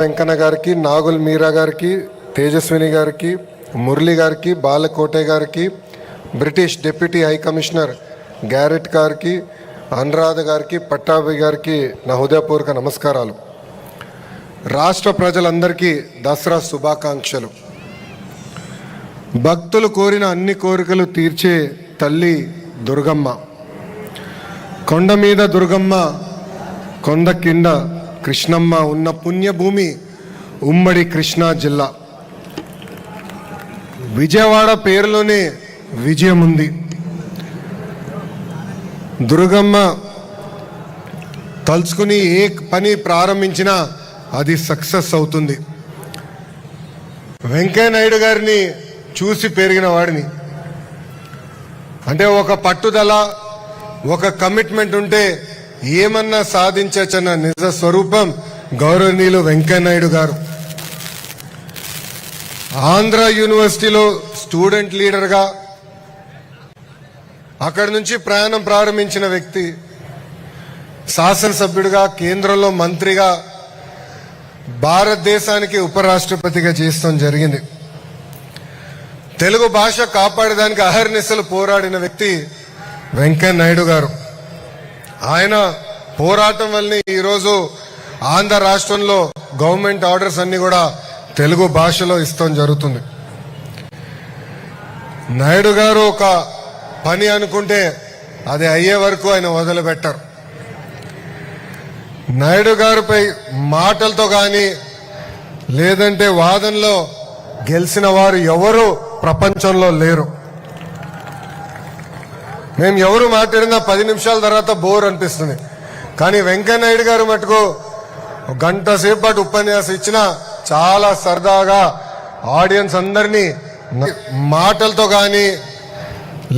వెంకన్న గారికి, నాగుల్ మీరా గారికి, తేజస్విని గారికి, మురళి గారికి, బాలకోటే గారికి, British deputy high commissioner carat గారికి, అనురాధ గారికి, పట్టాభి గారికి నా హృదయపూర్వక నమస్కారాలు. రాష్ట్ర ప్రజలందరికీ దసరా శుభాకాంక్షలు. భక్తులు కోరిన అన్ని కోరికలు తీర్చే తల్లి దుర్గమ్మ. కొండ మీద దుర్గమ్మ, కొండ కింద కృష్ణమ్మ ఉన్న పుణ్యభూమి ఉమ్మడి కృష్ణా జిల్లా. విజయవాడ పేరులోనే విజయం ఉంది. దుర్గమ్మ తలుచుకుని ఏ పని ప్రారంభించినా అది సక్సెస్ అవుతుంది. వెంకయ్య నాయుడు గారిని చూసి పెరిగిన వాడిని. అంటే ఒక పట్టుదల, ఒక కమిట్మెంట్ ఉంటే ఏమన్నా సాధించచ్చన్న నిజ స్వరూపం గౌరవనీయులు వెంకయ్య నాయుడు గారు. ఆంధ్ర యూనివర్సిటీలో స్టూడెంట్ లీడర్గా అక్కడి నుంచి ప్రయాణం ప్రారంభించిన వ్యక్తి, శాసనసభ్యుడిగా, కేంద్రంలో మంత్రిగా, భారతదేశానికి ఉపరాష్ట్రపతిగా చేస్తాం జరిగింది. తెలుగు భాష కాపాడడానికి అహర్నిశలు పోరాడిన వ్యక్తి వెంకయ్య నాయుడు గారు. ఆయన పోరాటం వల్లనే ఈరోజు ఆంధ్ర రాష్ట్రంలో గవర్నమెంట్ ఆర్డర్స్ అన్ని కూడా తెలుగు భాషలో ఇస్తాం జరుగుతుంది. నాయుడు గారు ఒక పని అనుకుంటే అది అయ్యే వరకు ఆయన వదిలిపెట్టారు. నాయుడు గారిపై మాటలతో కానీ లేదంటే వాదనలో గెలిచిన వారు ఎవరు ప్రపంచంలో లేరు. మేము ఎవరు మాట్లాడినా 10 నిమిషాల తర్వాత బోర్ అనిపిస్తుంది. కానీ వెంకయ్య నాయుడు గారు మటుకు గంట సేపు పాటు ఉపన్యాసం ఇచ్చినా చాలా సరదాగా ఆడియన్స్ అందరినీ మాటలతో కానీ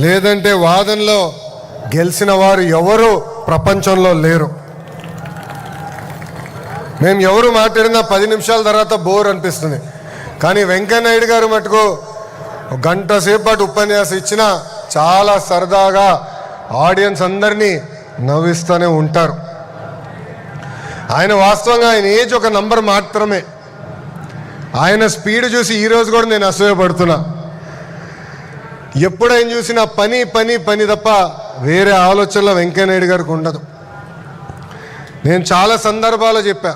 లేదంటే వాదనలో గెలిచిన వారు ఎవరు ప్రపంచంలో లేరు. మేము ఎవరు మాట్లాడినా 10 నిమిషాల తర్వాత బోర్ అనిపిస్తుంది. కానీ వెంకయ్య నాయుడు గారు మటుకు గంట సేపు పాటు ఉపన్యాసం ఇచ్చినా చాలా సరదాగా ఆడియన్స్ అందరినీ నవ్విస్తూనే ఉంటారు. ఆయన వాస్తవంగా ఆయన ఏజ్ ఒక నంబర్ మాత్రమే. ఆయన స్పీడ్ చూసి ఈరోజు కూడా నేను అసూయపడుతున్నా. ఎప్పుడు ఆయన చూసినా పని పని పని తప్ప వేరే ఆలోచనలో వెంకయ్య నాయుడు గారికి ఉండదు. నేను చాలా సందర్భాల్లో చెప్పా,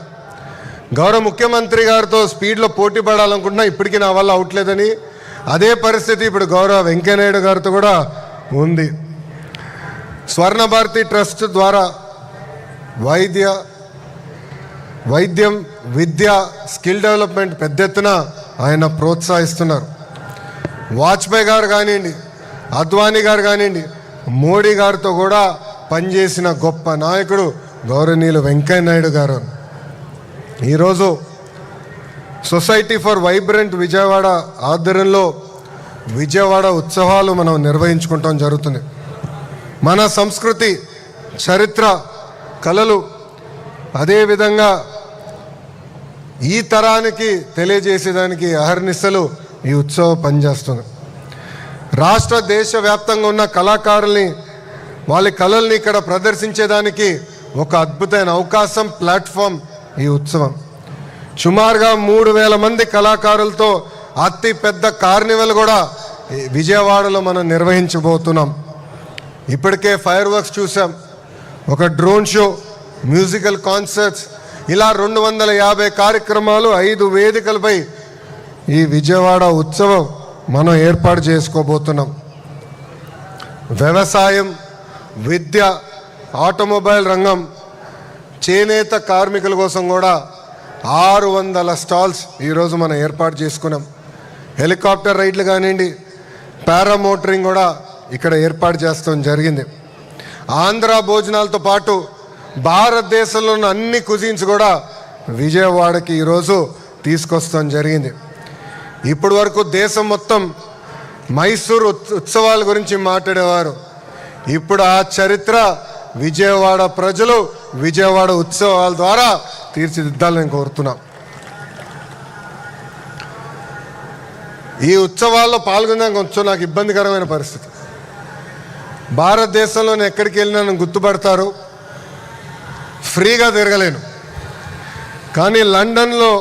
గౌరవ ముఖ్యమంత్రి గారితో స్పీడ్లో పోటీ పడాలనుకుంటున్నా, ఇప్పటికీ నా వల్ల అవట్లేదని. అదే పరిస్థితి ఇప్పుడు గౌరవ వెంకయ్య నాయుడు గారితో కూడా ఉంది. స్వర్ణ భారతి ట్రస్ట్ ద్వారా వైద్యం, విద్య, స్కిల్ డెవలప్మెంట్ పెద్ద ఎత్తున ఆయన ప్రోత్సహిస్తున్నారు. వాజ్పేయి గారు కానివ్వండి, అద్వానీ గారు కానివ్వండి, మోడీ గారితో కూడా పనిచేసిన గొప్ప నాయకుడు గౌరవనీయులు వెంకయ్య నాయుడు గారు. ఈరోజు సొసైటీ ఫర్ వైబ్రెంట్ విజయవాడ ఆధ్వర్యంలో విజయవాడ ఉత్సవాలు మనం నిర్వహించుకుంటాం జరుగుతుంది. మన సంస్కృతి, చరిత్ర, కళలు అదేవిధంగా ఈ తరానికి తెలియజేసేదానికి అహర్నిశలు ఈ ఉత్సవం పనిచేస్తుంది. రాష్ట్ర దేశ వ్యాప్తంగా ఉన్న కళాకారుల్ని, వాళ్ళ కళల్ని ఇక్కడ ప్రదర్శించేదానికి ఒక అద్భుతమైన అవకాశం, ప్లాట్ఫామ్ ఈ ఉత్సవం. సుమారుగా 3000 మంది కళాకారులతో అతి పెద్ద కార్నివల్ కూడా విజయవాడలో మనం నిర్వహించబోతున్నాం. ఇప్పటికే ఫైర్ వర్క్స్ చూసాం, ఒక డ్రోన్ షో, మ్యూజికల్ కాన్సర్ట్స్, ఇలా 250 కార్యక్రమాలు 5 వేదికలపై ఈ విజయవాడ ఉత్సవం మనం ఏర్పాటు చేసుకోబోతున్నాం. వ్యవసాయం, విద్య, ఆటోమొబైల్ రంగం, చేనేత కార్మికుల కోసం కూడా 600 స్టాల్స్ ఈరోజు మనం ఏర్పాటు చేసుకున్నాం. హెలికాప్టర్ రైడ్లు కానివ్వండి, పారామోటరింగ్ కూడా ఇక్కడ ఏర్పాటు చేస్తాం జరిగింది. ఆంధ్ర భోజనాలతో పాటు భారతదేశంలో ఉన్న అన్ని కుజిన్స్ కూడా విజయవాడకి ఈరోజు తీసుకొస్తాం జరిగింది. ఇప్పటి వరకు దేశం మొత్తం మైసూరు ఉత్సవాల గురించి మాట్లాడేవారు. ఇప్పుడు ఆ చరిత్ర విజయవాడ ప్రజలు విజయవాడ ఉత్సవాల ద్వారా తీర్చిదిద్దాలని కోరుతున్నా. ఈ ఉత్సవాల్లో పాల్గొనడానికి కొంచెం నాకు ఇబ్బందికరమైన పరిస్థితి. భారతదేశంలో నేను ఎక్కడికి వెళ్ళినా నన్ను గుర్తుపడతారు, ఫ్రీగా తిరగలేను. కానీ లండన్లో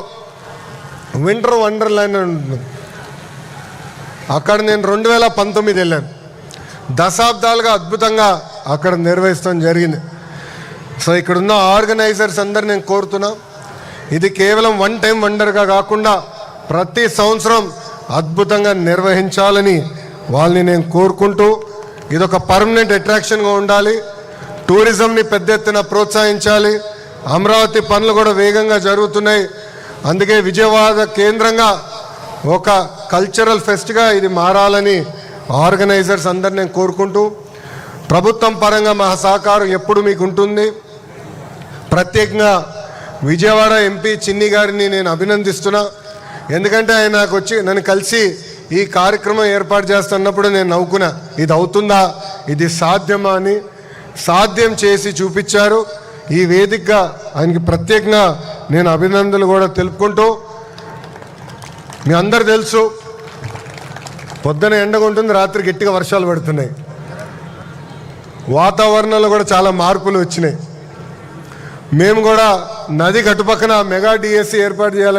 వింటర్ వండర్లాండ్ అని ఉంటుంది. అక్కడ నేను 2019 వెళ్ళాను. దశాబ్దాలుగా అద్భుతంగా అక్కడ నిర్వహించడం జరిగింది. సో ఇక్కడున్న ఆర్గనైజర్స్ అందరు నేను కోరుతున్నా, ఇది కేవలం వన్ టైం వండర్గా కాకుండా ప్రతి సంవత్సరం అద్భుతంగా నిర్వహించాలని వాళ్ళని నేను కోరుకుంటూ, ఇదొక పర్మనెంట్ అట్రాక్షన్గా ఉండాలి. టూరిజంని పెద్ద ఎత్తున ప్రోత్సహించాలి. అమరావతి పనులు కూడా వేగంగా జరుగుతున్నాయి. అందుకే విజయవాడ కేంద్రంగా ఒక కల్చరల్ ఫెస్ట్గా ఇది మారాలని ఆర్గనైజర్స్ అందరు నేను కోరుకుంటూ, ప్రభుత్వం పరంగా మా సహకారం ఎప్పుడు మీకు ఉంటుంది. ప్రత్యేకంగా విజయవాడ ఎంపీ చిన్ని గారిని నేను అభినందిస్తున్నా. ఎందుకంటే ఆయన నాకు వచ్చి నన్ను కలిసి ఈ కార్యక్రమం ఏర్పాటు చేస్తున్నప్పుడు నేను నవ్వుకున్నా, ఇది అవుతుందా, ఇది సాధ్యమా అని. సాధ్యం చేసి చూపించారు. ఈ వేదికగా ఆయనకి ప్రత్యేకంగా నేను అభినందనలు కూడా తెలుపుకుంటూ, మీ అందరు తెలుసు పొద్దున ఎండగా ఉంటుంది, రాత్రి గట్టిగా వర్షాలు పడుతున్నాయి. వాతావరణంలో కూడా చాలా మార్పులు వచ్చినాయి. మేము కూడా నది గట్టుపక్కన మెగా డిఎస్సి ఏర్పాటు చేయాలని